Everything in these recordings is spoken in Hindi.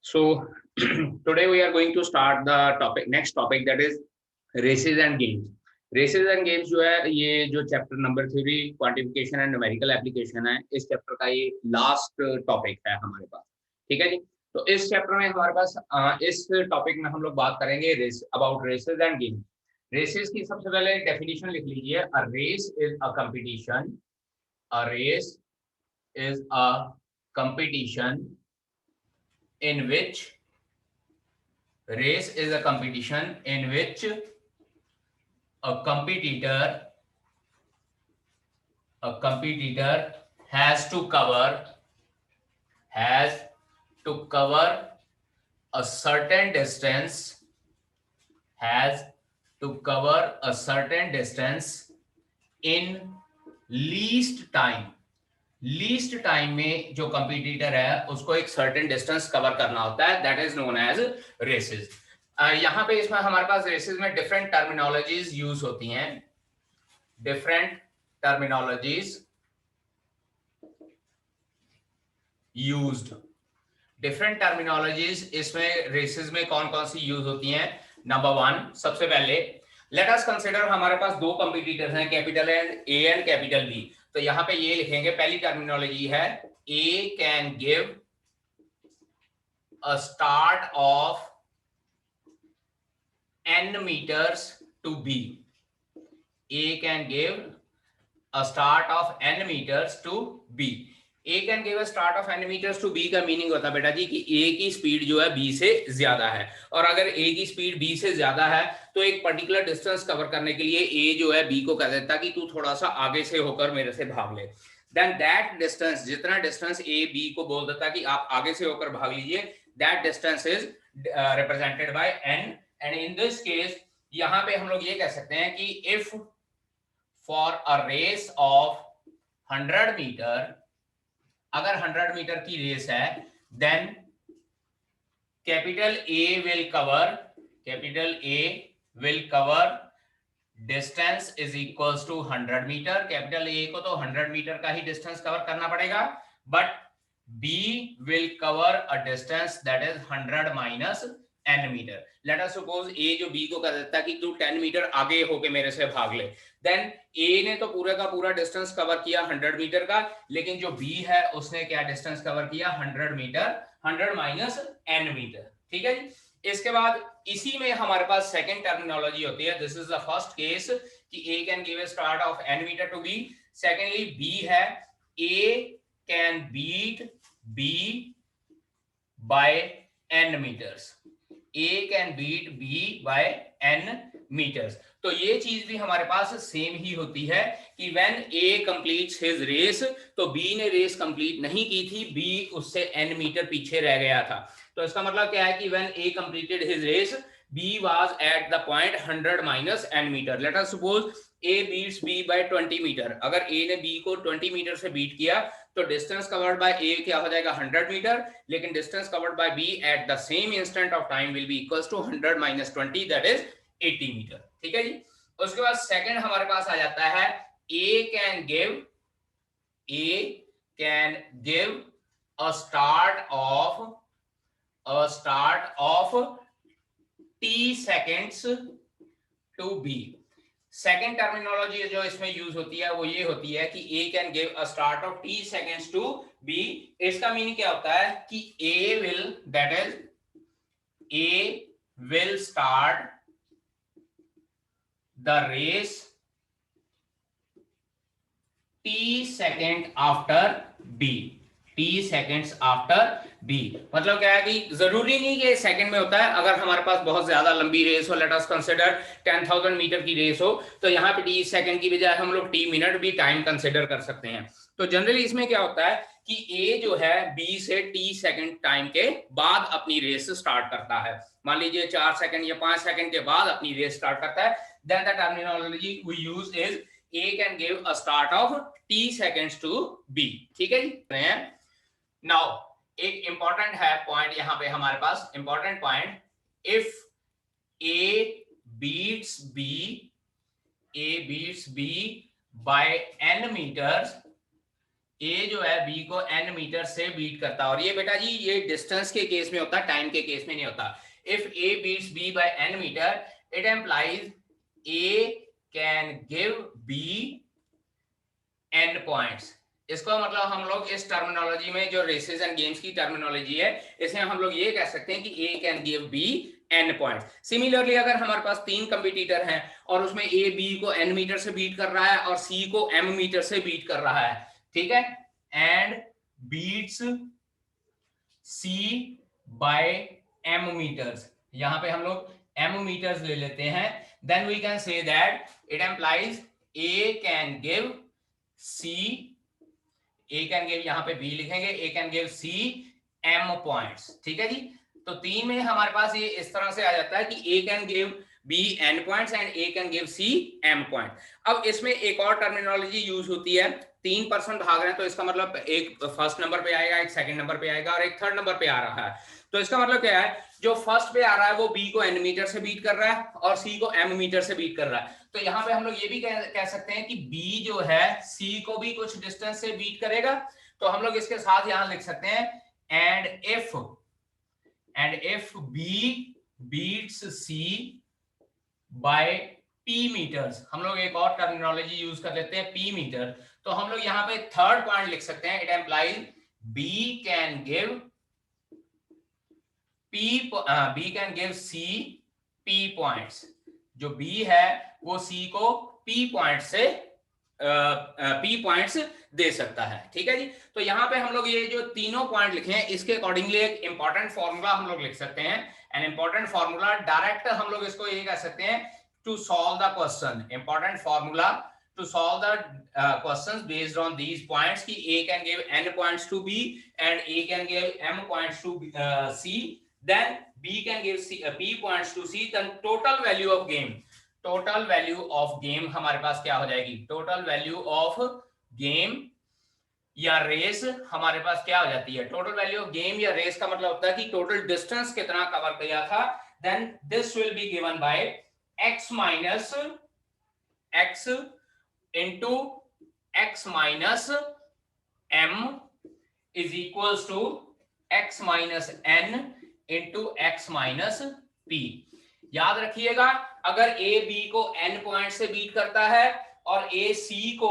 So today we are going to start the next topic, that is races and games. Races and games जो है, ये जो chapter number 3 quantification and numerical application है, इस चैप्टर का ये लास्ट टॉपिक है हमारे पास। ठीक है जी। तो इस चैप्टर में हमारे पास इस टॉपिक में हम लोग बात करेंगे race about races and games. Races की सबसे पहले डेफिनेशन लिख लीजिए। A race is a competition. A race is a competition in which race is a competition in which a competitor has to cover a certain distance in least time। Least time में जो कंपटीटर है उसको एक सर्टेन डिस्टेंस कवर करना होता है, that is known as races. यहां पे इसमें हमारे पास रेसेस में डिफरेंट टर्मिनोलॉजीज यूज होती हैं। डिफरेंट टर्मिनोलॉजीज इसमें रेसेस में कौन कौन सी यूज होती हैं। नंबर 1, सबसे पहले लेट अस कंसीडर हमारे पास दो कंपटीटर्स हैं, capital A and capital B. तो यहां पे ये लिखेंगे, पहली टर्मिनोलॉजी है A can give a start of n meters to b। A can give a start of n meters to b। A can give a start of n meters to b का मीनिंग होता है बेटा जी कि A की स्पीड जो है b से ज्यादा है, और अगर A की स्पीड b से ज्यादा है तो एक पर्टिकुलर डिस्टेंस कवर करने के लिए A जो है b को कह देता कि तू थोड़ा सा आगे से होकर मेरे से भाग ले। देन दैट डिस्टेंस, जितना डिस्टेंस A b को बोल देता कि आप आगे से होकर भाग लीजिए, that distance is represented by n। And in this case यहां पे हम लोग ये कह सकते हैं कि if for a race of 100 meter, अगर 100 मीटर की रेस है, then capital A will cover distance is equals to 100 meter. Capital A को तो 100 मीटर का ही डिस्टेंस कवर करना पड़ेगा, but B will cover a distance that is 100 minus n meter. Let us suppose A जो बी को कह देता है कि तू 10 मीटर आगे होके मेरे से भाग ले, देन ए ने तो पूरे का पूरा डिस्टेंस कवर किया 100 मीटर का, लेकिन जो बी है उसने क्या डिस्टेंस कवर किया 100 मीटर, 100 माइनस n मीटर। ठीक है जी। इसके बाद इसी में हमारे पास सेकंड टर्मिनोलॉजी होती है। This is the first case कि A can give a start of n meter to B. Secondly B है A can beat B by n meters. A can beat B by n meters। तो ये चीज भी हमारे पास सेम ही होती है कि when A completes his race, तो B ने रेस कंप्लीट नहीं की थी, B उससे n मीटर पीछे रह गया था। तो इसका मतलब क्या है कि when A completed his race, B was at the point 100 minus n meter। Let us suppose A beats B by 20 meter. अगर A ने B को 20 मीटर से बीट किया तो डिस्टेंस कवर्ड बाय ए क्या हो जाएगा 100 मीटर, लेकिन distance covered by B at the same instant of time will be equals to 100 minus 20 that is 80 meter. ठीक है जी। उसके बाद सेकंड हमारे पास आ जाता है A can give a start of t seconds to B. Second terminology जो इसमें यूज होती है वो ये होती है कि A can give a start of t seconds to B। इसका मीनिंग क्या होता है कि A will start the race t second after B। मतलब क्या है कि जरूरी नहीं कि सेकंड में होता है। अगर हमारे पास बहुत ज्यादा लंबी रेस हो, लेट अस कंसीडर 10,000 मीटर की रेस हो, तो यहाँ पे t सेकंड की बजाय हम लोग t मिनट भी टाइम कंसीडर कर सकते हैं। तो जनरली इसमें क्या होता है कि A जो है B से t सेकंड टाइम के बाद अपनी रेस स्टार्ट करता है। मान लीजिए 4 सेकंड या 5 सेकंड के बाद अपनी रेस स्टार्ट करता है, then the terminology we use is A can give a start of t seconds to B। ठीक है जी। नाउ एक इंपॉर्टेंट है पॉइंट यहां पे हमारे पास, important point, if A beats B by n meters, A जो है बी को n मीटर से बीट करता है, और ये बेटा जी ये डिस्टेंस के केस में होता है, टाइम के केस में नहीं होता। If A beats B by n meter, it implies A can give B n points. इसको मतलब हम लोग इस टर्मिनोलॉजी में, जो रेसेस एंड गेम्स की टर्मिनोलॉजी है, इसमें हम लोग ये कह सकते हैं कि A can give B n points. Similarly अगर हमारे पास 3 कंपटीटर हैं और उसमें ए बी को n मीटर से बीट कर रहा है और सी को m मीटर से बीट कर रहा है, ठीक है, and beats C by m meters, यहां पे हम लोग m मीटर्स ले लेते हैं, then we can say that it implies A can give C, A can give, यहां पे बी लिखेंगे, A can give C m points, ठीक है जी। तो 3 में हमारे पास ये इस तरह से आ जाता है कि A can give B n points and A can give C m point. अब इसमें एक और टर्मिनोलॉजी यूज होती है, 3 पर्सन भाग रहे हैं तो इसका मतलब एक फर्स्ट नंबर पे आएगा, एक सेकंड नंबर पे आएगा और एक थर्ड नंबर पे आ रहा है। तो इसका मतलब क्या है, जो फर्स्ट पे आ रहा है वो बी को n मीटर से बीट कर रहा है और सी को m मीटर से बीट कर रहा है। तो यहाँ पे हम लोग ये भी कह सकते हैं कि बी जो है सी को भी कुछ डिस्टेंस से बीट करेगा। तो हम लोग इसके साथ यहाँ लिख सकते हैं and if B beats C by p meters, हम लोग एक और टर्मिनोलॉजी यूज कर लेते हैं p मीटर। तो हम लोग यहाँ पे थर्ड पॉइंट लिख सकते हैं, it implies b can give c p points. जो b है वो c को p पॉइंट से p पॉइंट्स दे सकता है, ठीक है जी। तो यहाँ पे हम लोग ये जो तीनों पॉइंट लिखे हैं इसके अकॉर्डिंगली एक इंपॉर्टेंट फॉर्मूला हम लोग लिख सकते हैं, एन इंपॉर्टेंट फॉर्मूला। डायरेक्ट हम लोग इसको ये कह सकते हैं to solve the question, important formula to solve the questions based on these points कि a can give n points to b and a can give m points to c, then b can give p points to c, then total value of game, total value of game हमारे पास क्या हो जाएगी, टोटल वैल्यू ऑफ गेम या रेस हमारे पास क्या हो जाती है। टोटल वैल्यू ऑफ गेम या रेस का मतलब होता है कि टोटल डिस्टेंस कितना कवर किया था, then this will be given by x minus x into x minus m is equals to x minus n into x minus p। याद रखिएगा, अगर a b को n पॉइंट से बीट करता है और a c को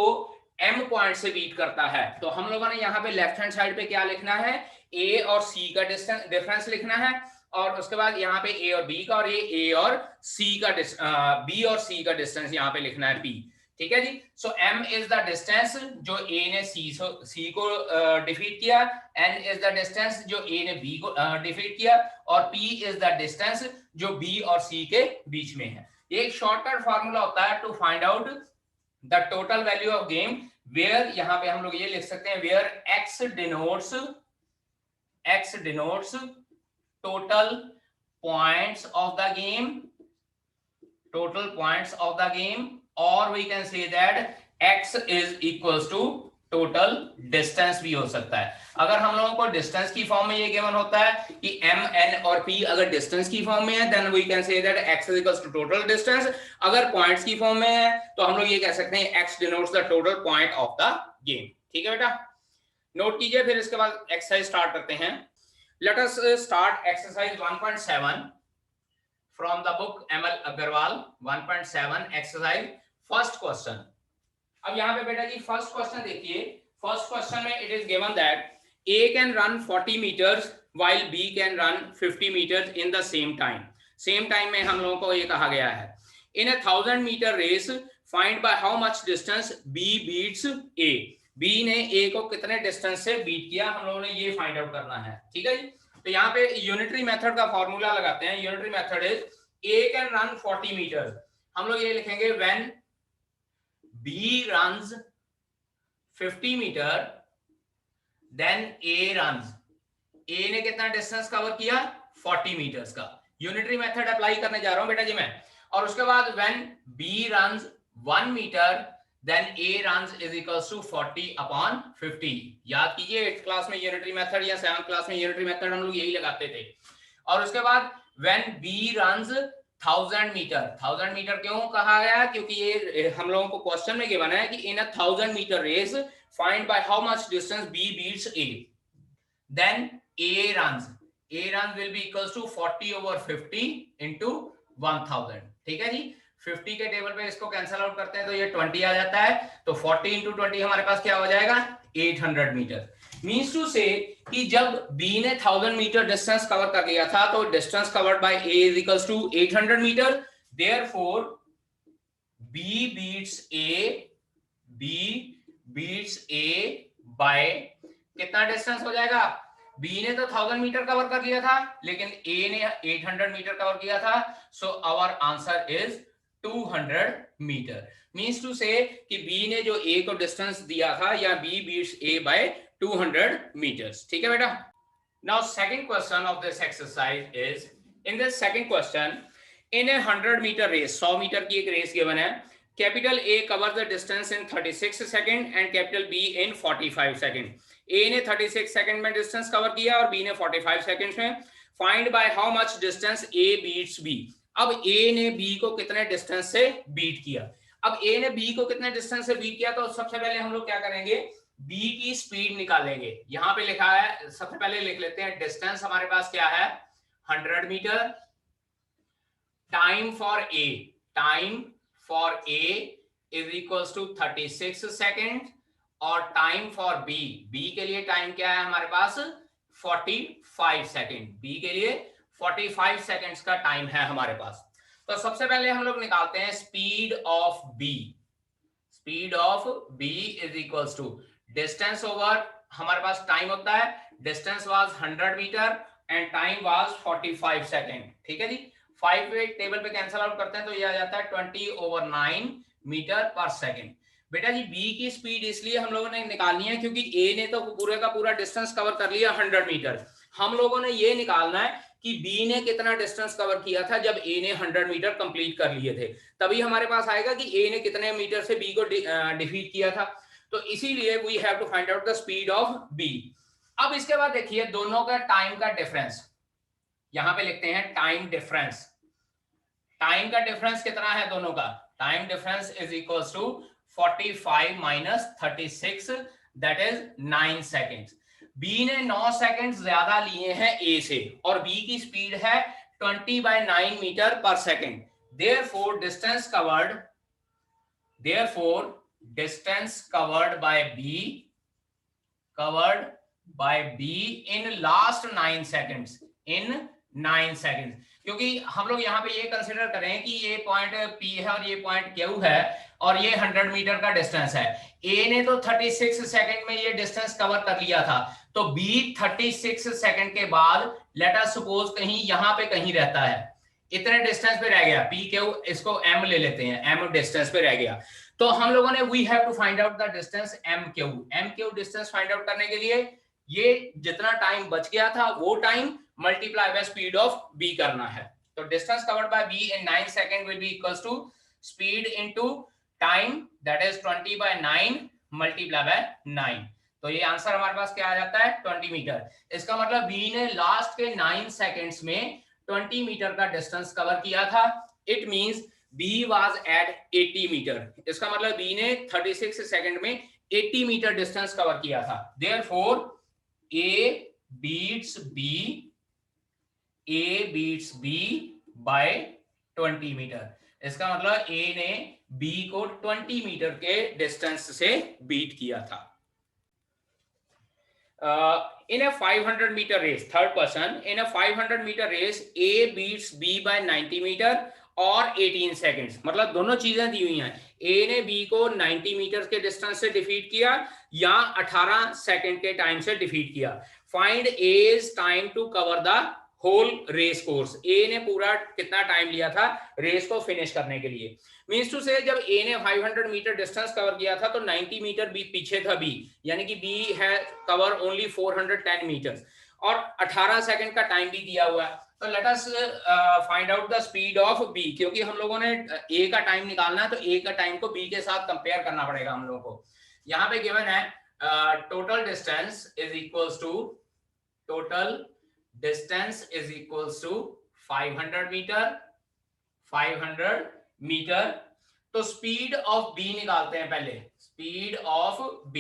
m पॉइंट से बीट करता है, तो हम लोगों ने यहाँ पे लेफ्ट हैंड साइड पे क्या लिखना है, a और c का डिफरेंस लिखना है, और उसके बाद यहाँ पे a और b का, और ये a और c का b और c का डिस्टेंस यहाँ पे लिखना है p, ठीक है जी। सो m इज द डिस्टेंस जो a ने c को डिफीट किया, n इज द डिस्टेंस जो a ने b को डिफीट किया, और p इज द डिस्टेंस जो b और c के बीच में है। ये एक शॉर्टकट फार्मूला होता है to find out the total value of game, where यहाँ पे हम लोग ये लिख सकते हैं where x denotes total points of the game, और we can say that x is equals to total distance भी हो सकता है। अगर हम लोगों को डिस्टेंस की फॉर्म में ये गिवन होता है कि m n और p अगर डिस्टेंस की फॉर्म में है, then we can say that x is equals to total distance. अगर पॉइंट्स की फॉर्म में है तो हम लोग ये कह सकते हैं x denotes the total point of the game, ठीक है बेटा, नोट कीजिए। फिर इसके बाद एक्सरसाइज स्टार्ट करते हैं। Let us start exercise 1.7 from the book ML Agarwal 1.7 exercise first question. अब यहाँ पे बेटा जी फर्स्ट क्वेश्चन देखिए, फर्स्ट क्वेश्चन में it is given that A can run 40 meters while B can run 50 meters in the same time. Same time में हम लोगों को ये कहा गया है, in a 1000 meter race find by how much distance B beats A। B ने A को कितने डिस्टेंस से बीट किया, हम लोगों ने ये फाइंड आउट करना है, ठीक है जी। तो यहाँ पे यूनिटरी मेथड का फॉर्मूला लगाते हैं। Unitary method is A can run 40 meters, हम लोग ये लिखेंगे when B runs 50 meter then A runs, A ने कितना डिस्टेंस कवर किया 40 मीटर्स का। यूनिटरी मेथड अप्लाई करने जा रहा हूं बेटा जी मैं। और उसके बाद when B runs 1 meter then A runs is equals to 40 upon 50। याद कीजिए 8th क्लास में यूनिटरी मेथड या 7th क्लास में यूनिटरी मेथड हम लोग यही लगाते थे। और उसके बाद when B runs 1000 meter, 1000 meter क्यों कहा गया, क्योंकि ये हम लोगों को क्वेश्चन में गिवन है कि in 1000 meter race find by how much distance B beats A. Then A runs will be equals to 40 over 50 into 1000. ठीक है जी, 50 के टेबल पे इसको कैंसल आउट करते हैं तो ये 20 आ जाता है, तो 40 into 20 हमारे पास क्या हो जाएगा 800 मीटर. मीन्स टू से कि जब B ने 1000 मीटर डिस्टेंस कवर कर लिया था तो distance covered by A is equals to 800 meter. Therefore B beats A by कितना डिस्टेंस हो जाएगा. B ने तो 1000 मीटर कवर कर लिया था लेकिन A ने 800 मीटर कवर किया था. So our answer is 200 meter. Means to say कि B ने जो A को डिस्टेंस दिया था या B beats A by 200 meters. ठीक है बेटा. Now second question of this exercise is, in this second question, in a 100 meter race, 100 meter की एक रेस गिवन है. Capital A covers the distance in 36 second and capital B in 45 second. A ने 36 सेकंड में डिस्टेंस कवर किया और B ने 45 सेकंड्स में. Find by how much distance A beats B. अब A ने B को कितने डिस्टेंस से बीट किया. अब A ने B को कितने डिस्टेंस से बीट किया तो सबसे पहले हम लोग क्या करेंगे, B की स्पीड निकालेंगे. यहां पे लिखा है, सबसे पहले लिख लेते हैं डिस्टेंस हमारे पास क्या है 100 meter. Time for A is equals to 36 second और टाइम फॉर B के लिए टाइम क्या है हमारे पास 45 सेकेंड. B के लिए 45 सेकेंड्स का टाइम है हमारे पास. तो सबसे पहले हम लोग निकालते हैं speed of B. Speed of B is equals to distance over हमारे पास टाइम होता है. Distance was 100 meter and time was 45 second. ठीक है जी. 5 टेबल पे कैंसल आउट करते हैं तो ये आ जाता है 20 over 9 मीटर पर सेकेंड. बेटा जी B की स्पीड इसलिए हम लोगों ने निकालनी है क्योंकि A ने तो पूरे का पूरा डिस्टेंस कवर कर लिया 100 मीटर. हम लोगों ने ये निकालना है कि B ने कितना डिस्टेंस कवर किया था जब A ने 100 मीटर कंप्लीट कर लिए थे. तभी हमारे पास आएगा कि A ने कितने मीटर से B को डिफीट किया था. तो इसीलिए we have to find out the speed of B. अब इसके बाद देखिए दोनों का टाइम का डिफरेंस. यहां पे लिखते हैं टाइम डिफरेंस. टाइम का डिफरेंस कितना है दोनों का. Time difference is equals to 45 minus 36 that is 9 seconds. B ने 9 सेकेंड ज्यादा लिए हैं A से और B की स्पीड है 20/9 metre per second. Therefore distance covered by B in last 9 seconds. In 9 second. क्योंकि हम लोग यहाँ पे ये कंसिडर करें कि ये पॉइंट P है और ये पॉइंट Q है और ये 100 मीटर का डिस्टेंस है. A ने तो 36 सेकंड में ये डिस्टेंस कवर कर लिया था तो B 36 सेकंड के बाद लेट अस सपोज कहीं यहाँ पे कहीं रहता है, इतने डिस्टेंस पे रह गया. P Q इसको M ले लेते हैं, M डिस्टेंस पे रह गया. तो हम लोगों ने we have to find out the distance MQ distance find out करने के लिए ये जितना टाइम बच गया था वो time multiply by speed of B करना है. तो distance covered by B in 9 second will be equals to speed into time that is 20/9 multiply by 9. तो ये आंसर हमारे पास क्या आ जाता है 20 मीटर. इसका मतलब B ने लास्ट के 9 सेकंड्स में 20 मीटर का डिस्टेंस कवर किया था. It means B was at 80 metre. इसका मतलब B ने 36 सेकंड में 80 मीटर डिस्टेंस कवर किया था. Therefore A beats B by 20 meter. इसका मतलब A ने B को 20 मीटर के डिस्टेंस से बीट किया था. In a 500 meter race, third person, in a 500 meter race, A beats B by 90 meter और 18 सेकेंड्स. मतलब दोनों चीजें दी हुई हैं. A ने B को 90 मीटर के डिस्टेंस से डिफीट किया या 18 सेकेंड के टाइम से डिफीट किया. Find A's time to cover the whole race course. A ने पूरा कितना टाइम लिया था रेस को फिनिश करने के लिए. मींस टू से जब A ने 500 मीटर डिस्टेंस कवर किया था तो 90 मीटर B पीछे था B, यानी कि B है कवर ओनली 410 मीटर और 18 सेकंड का टाइम भी दिया हुआ है. तो let us find out the speed of B. क्योंकि हम लोगों ने A का टाइम निकालना है तो A का टाइम को B के साथ कंपेयर करना पड़ेगा हम लोगों को. यहाँ पे गिवन है total distance is equals to 500 meter. तो स्पीड ऑफ B निकालते हैं पहले. Speed of B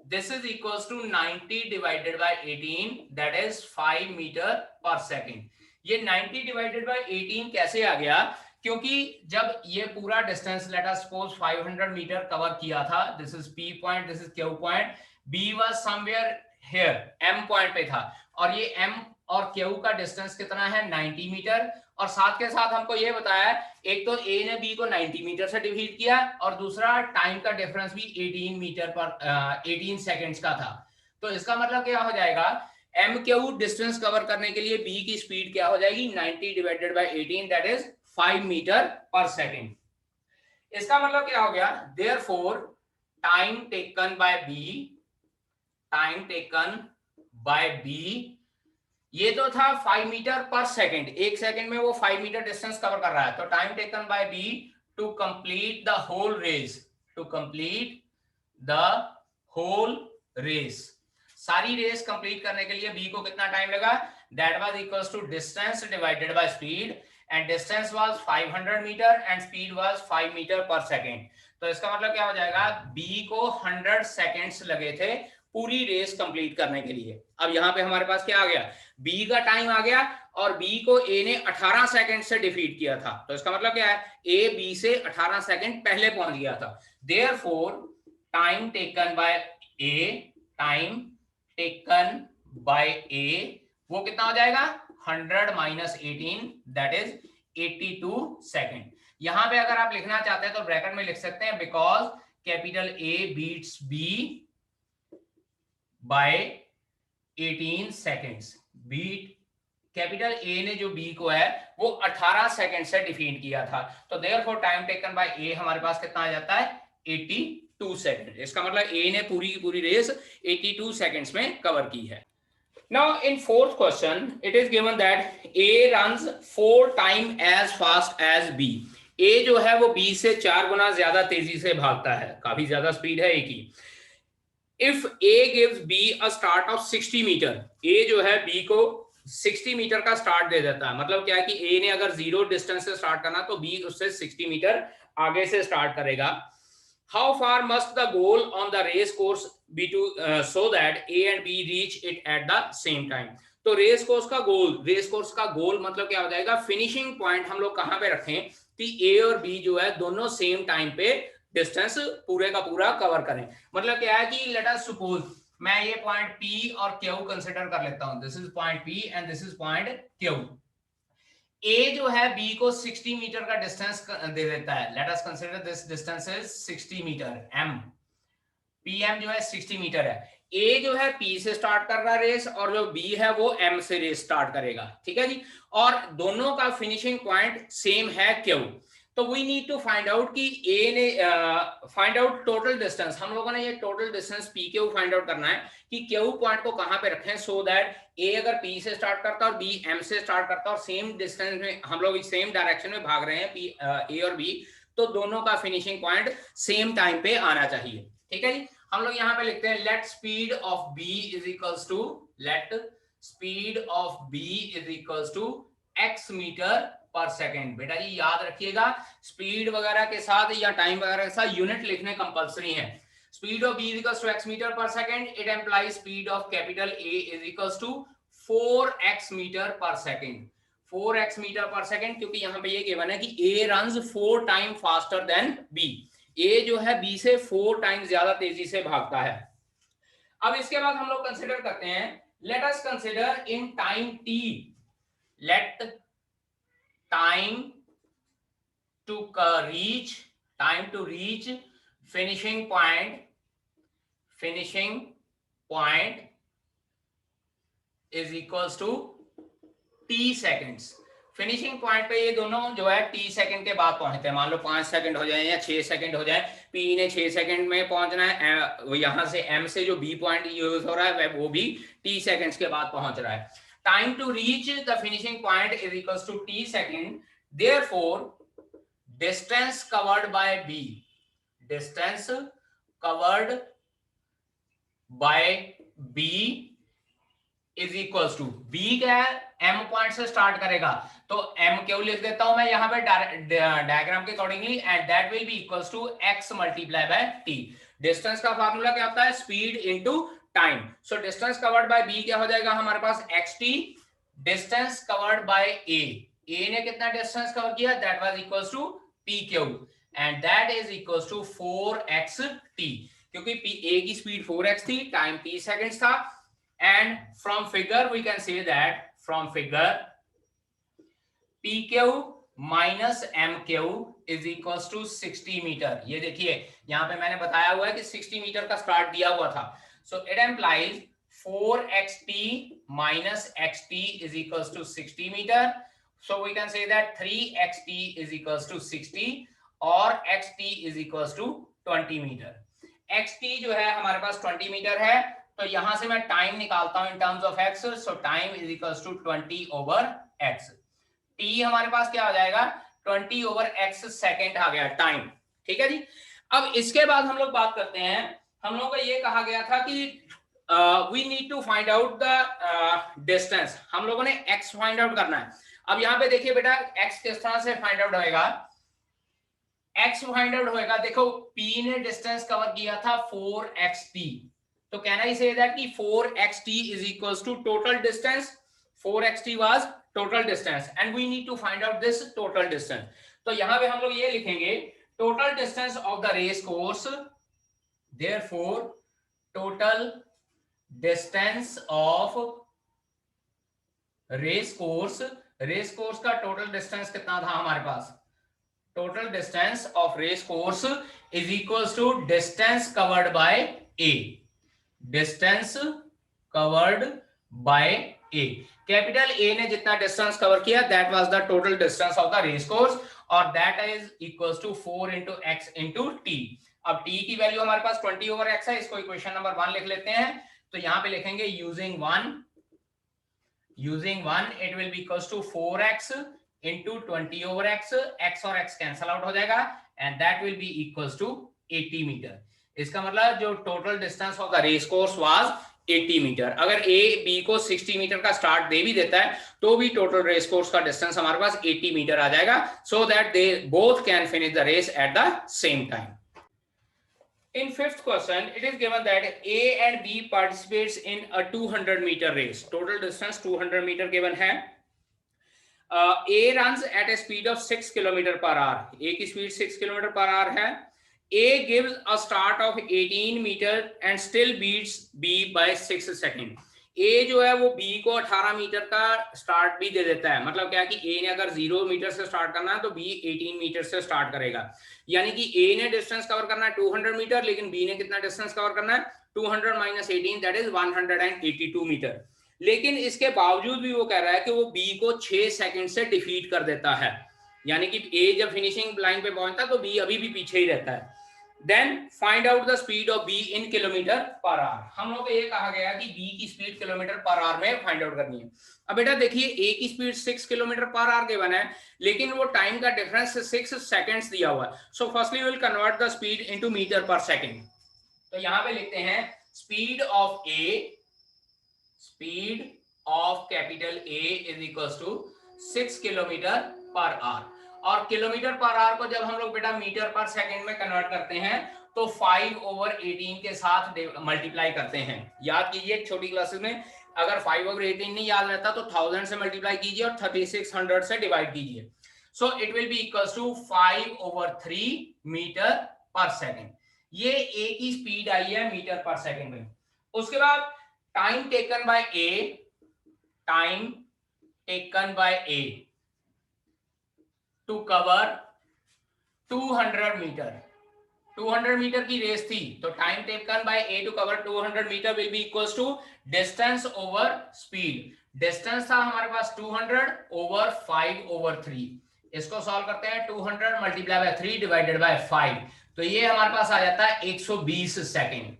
this is equals to 90 divided by 18 that is 5 meter per second. ये 90 डिवाइडेड बाय 18 कैसे आ गया? क्योंकि जब ये पूरा distance let us suppose 500 meter cover किया था, this is P point, this is Q point, B was somewhere here, M point पे था, और ये एम और क्यू का डिस्टेंस कितना है? 90 मीटर। और साथ के साथ हमको ये बताया, एक तो ए ने बी को 90 मीटर से डिवाइड किया, और दूसरा टाइम का डिफरेंस भी 18 मीटर पर 18 सेकेंड्स का था। तो इसका मतलब क्या हो जाएगा? एम क्यू डिस्टेंस कवर करने के लिए बी की स्पीड क्या हो जाएगी? 90 divided by 18 that is 5 meter per second. इसका मतलब क्या हो गया? Therefore time taken by B, time taken by B, ये तो था 5 मीटर पर सेकेंड, एक सेकेंड में वो 5 मीटर डिस्टेंस कवर कर रहा है। तो time taken by B to complete the whole race, to complete the whole race, सारी रेस कंप्लीट करने के लिए बी को कितना टाइम लगा? That was equals to distance divided by speed, and distance was 500 meter and speed was 5 meter per second. तो इसका मतलब क्या हो जाएगा? बी को 100 सेकेंड्स लगे थे पूरी रेस कंप्लीट करने के लिए। अब यहाँ पे हमारे पास क्या आ गया? बी का टाइम आ गया, और बी को ए ने 18 सेकंड से डिफीट किया था। तो इसका मतलब क्या है? ए बी से 18 सेकंड पहले पहुंच गया था। Therefore time taken by A, time taken by A वो कितना हो जाएगा? 100 माइनस 18 दैट इज 82 सेकंड। यहां पे अगर आप लिखना चाहते हैं तो ब्रैकेट में लिख सकते हैं, because capital A beats B by 18 seconds. Beat capital A ने जो बी को है वो 18 सेकंड से डिफीट किया था। तो देयरफॉर टाइम टेकन बाय ए हमारे पास कितना आ जाता है? 82 सेकंड। इसका मतलब ए ने पूरी की पूरी रेस 82 सेकंड्स में कवर की है। Now in fourth question it is given that A runs 4 times as fast as B. A जो है वो B से 4 गुना ज्यादा तेजी से भागता है, काफी ज्यादा स्पीड है A की। If A gives B a start of 60 meter, A जो है B को 60 मीटर का स्टार्ट दे देता है। मतलब क्या है कि A ने अगर 0 डिस्टेंस से स्टार्ट करना तो B उससे 60 मीटर आगे से स्टार्ट करेगा। How far must the goal on the race course be to so that A and B reach it at the same time? तो रेस कोर्स का गोल, रेस कोर्स का गोल मतलब क्या हो जाएगा? फिनिशिंग पॉइंट हम लोग कहां पे रखें कि ए और बी जो है दोनों सेम टाइम पे डिस्टेंस पूरे का पूरा कवर करें। मतलब क्या है कि लेट अस सपोज मैं ये पॉइंट पी और क्यू कंसिडर कर लेता हूं, this is point P and this is point Q. A जो है बी को 60 मीटर का डिस्टेंस दे देता है, let us consider this distance is 60 meter, M PM जो है 60 मीटर है। ए जो है पी से स्टार्ट कर रहा है रेस, और जो बी है वो एम से रेस स्टार्ट करेगा, ठीक है जी। और दोनों का फिनिशिंग पॉइंट सेम है क्यू। तो we need to find out कि ए ने फाइंड आउट टोटल डिस्टेंस, हम लोगों ने ये total distance P Q find out करना है कि क्यू पॉइंट को कहां पे रखें, सो दैट ए अगर पी से स्टार्ट करता है और बी एम से स्टार्ट करता है और सेम डिस्टेंस में हम लोग सेम डायरेक्शन में भाग रहे हैं, पी ए और बी, तो दोनों का फिनिशिंग पॉइंट सेम टाइम पे आना चाहिए, ठीक है जी। हम लोग यहाँ पे लिखते हैं let speed of B is equals to, let speed of B is equals to x metre per second. बेटा जी याद रखिएगा, स्पीड वगैरह के साथ या टाइम वगैरह के साथ यूनिट लिखने कंपलसरी है। Speed of B is equals to x metre per second, it implies speed of capital A is equals to 4x metre per second, 4x metre per second, क्योंकि यहाँ पे ये गिवन है कि A runs 4 time faster than B. A जो है बी से 4 टाइम ज्यादा तेजी से भागता है। अब इसके बाद हम लोग कंसिडर करते हैं, let us consider in time T, let time to reach finishing point is equals to T seconds. Finishing point पे ये दोनों जो है टी सेकंड के बाद पहुंचते हैं। मान लो 5 सेकंड हो जाए या 6 सेकंड हो जाए, पी ने 6 सेकंड में पहुंचना है, यहां से एम से जो बी पॉइंट यूज हो रहा है वो भी टी सेकंड्स के बाद पहुंच रहा है। Time to reach the finishing point is equals to T second, therefore distance covered by B, distance covered by B is equals to, B क्या है, एम पॉइंट से स्टार्ट करेगा, तो एम क्यों लिख देता हूं मैं यहाँ पे डायग्राम के accordingly, and that will be equals to X multiply by T. डिस्टेंस का फार्मूला क्या होता है, speed into time. So distance covered by B क्या हो जाएगा हमारे पास, xt. Distance covered by A ने कितना डिस्टेंस कवर किया, that was equals to P Q, and that is equals to 4xt. क्योंकि ए की स्पीड 4x थी, टाइम t सेकंड्स था, and from figure we can say that, from figure pq minus mq is equals to 60 meter. ये देखिए यहां पे मैंने बताया हुआ है कि 60 मीटर का स्टार्ट दिया हुआ था. So it implies 4xt minus xt is equals to 60 meter. So we can say that 3xt is equals to 60 or xt is equals to 20 meter. xt जो है हमारे पास 20 मीटर है, तो यहां से मैं टाइम निकालता हूं in terms of x. So time is equals to 20 over x. t हमारे पास क्या आ जाएगा, 20 ओवर x सेकेंड आ गया टाइम. ठीक है जी. अब इसके बाद हम लोग बात करते हैं, हम लोगों को ये कहा गया था कि we need to find out the distance. हम लोगों ने x फाइंड आउट करना है. अब यहाँ पे देखिए बेटा x किस तरह से फाइंड आउट होएगा, x फाइंड आउट होएगा. देखो p ने डिस्टेंस कवर किया था 4xt, तो कैन आई से दैट कि 4xt is equals to total distance. 4xt was total distance and we need to find out this total distance. तो यहाँ पे हम लोग ये लिखेंगे total distance of the race course, therefore total distance of race course का टोटल डिस्टेंस कितना था हमारे पास, total distance of race course is equals to distance covered by A. Distance covered by A, capital A ने जितना डिस्टेंस कवर किया that was the total distance of the race course, और that is equals to 4 into x into t. अब t की वैल्यू हमारे पास 20 ओवर x है, इसको इक्वेशन नंबर 1 लिख लेते हैं. तो यहां पे लिखेंगे using 1 it will be equals to 4x into 20 over x. x और x कैंसल आउट हो जाएगा and that will be equals to 80 metre. इसका मतलब जो total distance of the race course was 80 metre. अगर a b को 60 मीटर का स्टार्ट दे भी देता है तो भी टोटल रेस कोर्स का डिस्टेंस हमारे पास 80 मीटर आ जाएगा, so that they both can finish the race at the same time. In fifth question, it is given that A and B participates in a 200 meter race. Total distance 200 meter given है. A runs at a speed of 6 km per hour. A की speed 6 km per hour है. A gives a start of 18 meter and still beats B by 6 seconds. A जो है वो B को 18 मीटर का स्टार्ट भी दे देता है. मतलब क्या कि A ने अगर 0 मीटर से स्टार्ट करना है तो B 18 मीटर से स्टार्ट करेगा. यानी कि A ने डिस्टेंस कवर करना है 200 मीटर, लेकिन B ने कितना डिस्टेंस कवर करना है, 200 माइनस 18 दैट इज 182 मीटर. लेकिन इसके बावजूद भी वो कह रहा है कि वो B को 6 सेकंड से डिफीट कर देता है. यानी कि A जब फिनिशिंग लाइन पे पहुंचता तो B अभी भी पीछे ही रहता है. Then find out the speed of B in kilometre per our. हम लोग को ये कहा गया कि B की स्पीड किलोमीटर पर आवर में फाइंड आउट करनी है. अब बेटा देखिए A की speed 6 kilometre per our given है, लेकिन वो टाइम का डिफरेंस 6 सेकंड्स दिया हुआ है. So firstly we will convert the speed into metre per second. तो यहां पे लिखते हैं speed of A, speed of capital A is equals to 6 kilometre per hour. और किलोमीटर पर आवर को जब हम लोग बेटा मीटर पर सेकंड में कन्वर्ट करते हैं तो 5 ओवर 18 के साथ मल्टीप्लाई करते हैं. याद कीजिए छोटी क्लासेस में अगर 5 ओवर 18 नहीं याद रहता तो 1000 से मल्टीप्लाई कीजिए और 3600 से डिवाइड कीजिए. So it will be equals to 5 over 3 metre per second. ये A की स्पीड आई है मीटर पर सेकंड में. उसके बाद time taken by A to cover 200 metre. 200 metre की रेस थी तो time taken by A to cover 200 metre will be equals to distance over speed. Distance था हमारे पास 200 ओवर 5 ओवर 3. इसको सॉल्व करते हैं. 200 मल्टीप्लाई बाय 3 डिवाइडेड बाय 5, तो ये हमारे पास आ जाता है 120 सेकेंड.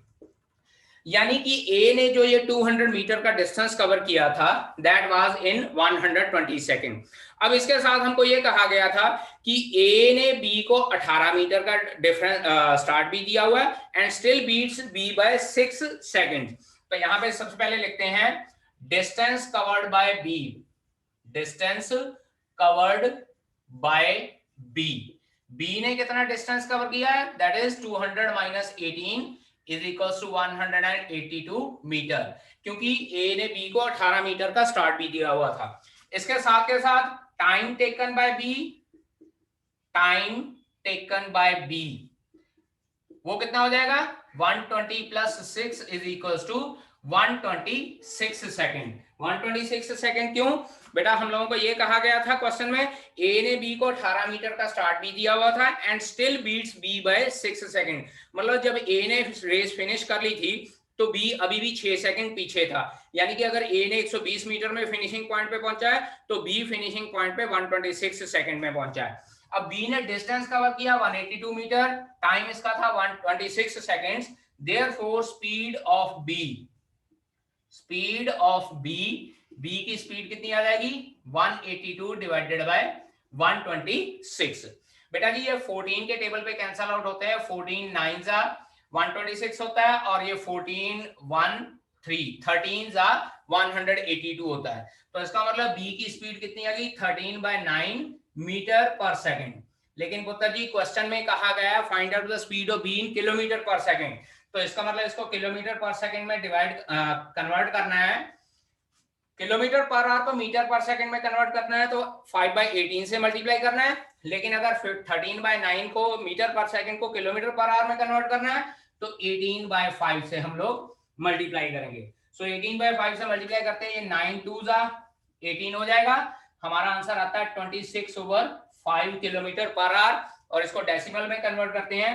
यानी कि A ने जो ये 200 मीटर का डिस्टेंस कवर किया था दैट वाज इन 120 सेकेंड. अब इसके साथ हमको ये कहा गया था कि A ने B को 18 मीटर का डिफरेंस स्टार्ट भी दिया हुआ है and still beats B by 6 second. तो यहां पे सबसे पहले लिखते हैं distance covered by B. Distance covered by B. B ने कितना डिस्टेंस कवर किया है, that is 200 minus 18 is equals to 182 metre, क्योंकि ए ने बी को 18 मीटर का स्टार्ट भी दिया हुआ था। इसके साथ के साथ time taken by B, time taken by B वो कितना हो जाएगा, 120 plus 6 is equals to 126 second. 126 second क्यों बेटा, हम लोगों को ये कहा गया था क्वेश्चन में, ए ने बी को 18 मीटर का स्टार्ट भी दिया हुआ था and still beats B by 6 second. मतलब जब ए ने रेस फिनिश कर ली थी तो बी अभी भी 6 सेकंड पीछे था, यानी कि अगर ए ने 120 मीटर में फिनिशिंग पॉइंट पे पहुंचा है तो बी फिनिशिंग पॉइंट पे 126 सेकंड में पहुंचा है। अब बी ने डिस्टेंस कवर किया 182 मीटर, टाइम इसका था 126 seconds, therefore speed of B, speed of B, B की स्पीड कितनी आ जाएगी, 182 डिवाइडेड बाय 126। बेटा जी ये 14 के टेबल पे कैंसल आउट होते हैं, 14 9 जा 126 होता है और ये 14 1 3 13 जा 182 होता है। तो इसका मतलब बी की स्पीड कितनी आ गई, 13/9 मीटर पर सेकंड। लेकिन पुत्र जी क्वेश्चन में कहा गया है find out the speed of be in kilometre पर सेकंड, तो इसका मतलब इसको किलोमीटर पर सेकंड में डिवाइड कन्वर्ट करना है, किलोमीटर पर आवर तो मीटर पर सेकंड में कन्वर्ट करना है तो 5/18 से मल्टीप्लाई करना है। लेकिन अगर 13/9 को मीटर पर सेकंड को किलोमीटर पर आवर में कन्वर्ट करना है तो 18/5 से हम लोग मल्टीप्लाई करेंगे। सो 18/5 से मल्टीप्लाई करते हैं, ये 9 2 जा 18 हो जाएगा, हमारा आंसर आता है 26/5 किलोमीटर पर आवर। और इसको डेसिमल में कन्वर्ट करते हैं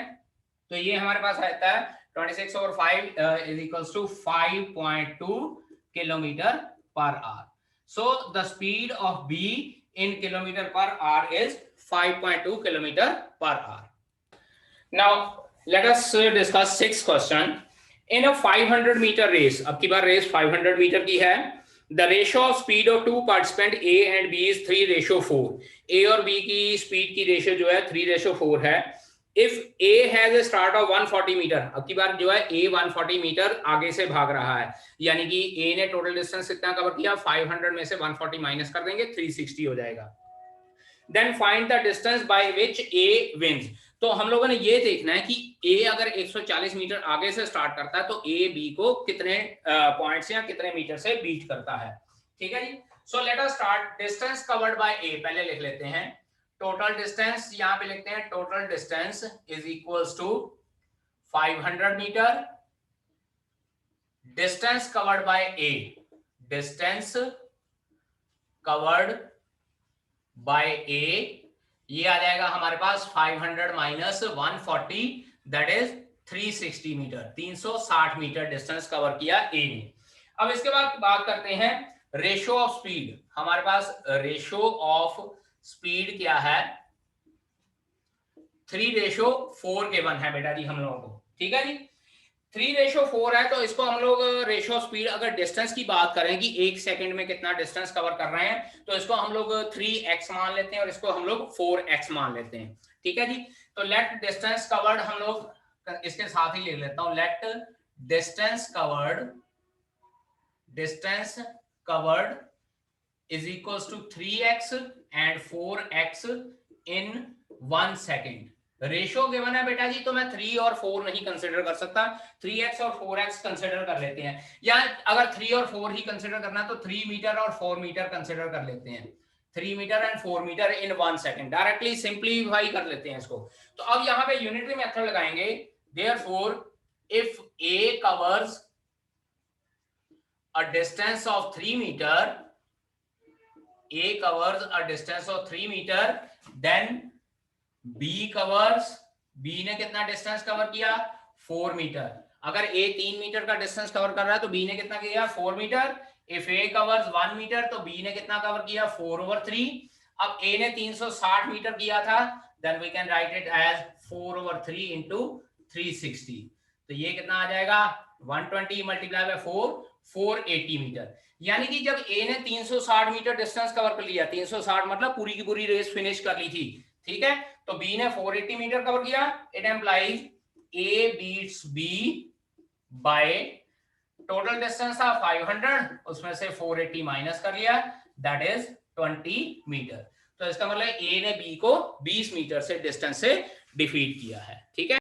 तो ये हमारे पास आता है 26/5 is equals to 5.2 kilometre per hour. So the speed of B in kilometer per hour is 5.2 kilometer per hour. Now let us discuss sixth question. In a 500 meter race, अब की बार रेस 500 मीटर की है, the ratio of speed of two participant A and B is 3:4. A और B की स्पीड की रेशियो जो है 3:4 है। If A has a start of 140 metre, अब की बार जो है A 140 मीटर आगे से भाग रहा है, यानी कि A ने टोटल डिस्टेंस कितना कवर किया, 500 में से 140 माइनस कर देंगे 360 हो जाएगा। Then find the distance by which A wins. तो हम लोगों ने ये देखना है कि A अगर 140 मीटर आगे से स्टार्ट करता है तो A B को कितने पॉइंट्स या कितने मीटर से बीट करता है। ठीक है जी, so let us start. Distance covered by A पहले लिख लेते हैं, टोटल डिस्टेंस यहां पे लिखते हैं, total distance is equals to 500 metre, distance covered by A, distance covered by A ये आ जाएगा हमारे पास 500 minus 140 that is 360 metre, 360 metre distance cover किया A ने। अब इसके बाद बात करते हैं रेशियो ऑफ स्पीड। हमारे पास रेशियो ऑफ स्पीड क्या है, 3:4 के 1 है बेटा जी हम लोगों को। ठीक है जी, 3:4 है तो इसको हम लोग रेशियो स्पीड, अगर डिस्टेंस की बात करें कि 1 सेकंड में कितना डिस्टेंस कवर कर रहे हैं तो इसको हम लोग 3x मान लेते हैं और इसको हम लोग 4x मान लेते हैं। ठीक है जी, तो लेट डिस्टेंस कवर्ड हम लोग इसके साथ ही ले लेता हूं, let distance covered is equals to 3x and 4x in 1 second. Ratio given है बेटा जी तो मैं 3 और 4 नहीं कंसीडर कर सकता, 3x और 4x कंसीडर कर लेते हैं, या अगर 3 और 4 ही कंसीडर करना है तो 3 मीटर और 4 मीटर कंसीडर कर लेते हैं, 3 metre and 4 metre in 1 second. Directly simplify कर लेते हैं इसको। तो अब यहां पे यूनिटरी मेथड लगाएंगे, therefore if A covers a distance of 3 meter, A covers a distance of 3 meter, then B covers, B ने कितना डिस्टेंस कवर किया, 4 मीटर। अगर A 3 मीटर का डिस्टेंस कवर कर रहा है तो B ने कितना किया, 4 metre. If A covers 1 metre तो B ने कितना कवर किया, 4/3। अब A ने 360 मीटर किया था, then we can write it as 4/3 into 360। तो ये कितना आ जाएगा, 120 मल्टीप्लाई बाय 4, 480 मीटर। यानी कि जब A ने 360 मीटर डिस्टेंस कवर कर लिया, 360 मतलब पूरी की पूरी रेस फिनिश कर ली थी, ठीक है, तो B ने 480 मीटर कवर किया। It implies A beats B by, total distance था 500, उसमें से 480 माइनस कर लिया, दैट इज 20 मीटर। तो इसका मतलब ए ने बी को 20 मीटर से डिस्टेंस से डिफीट किया है। ठीक है।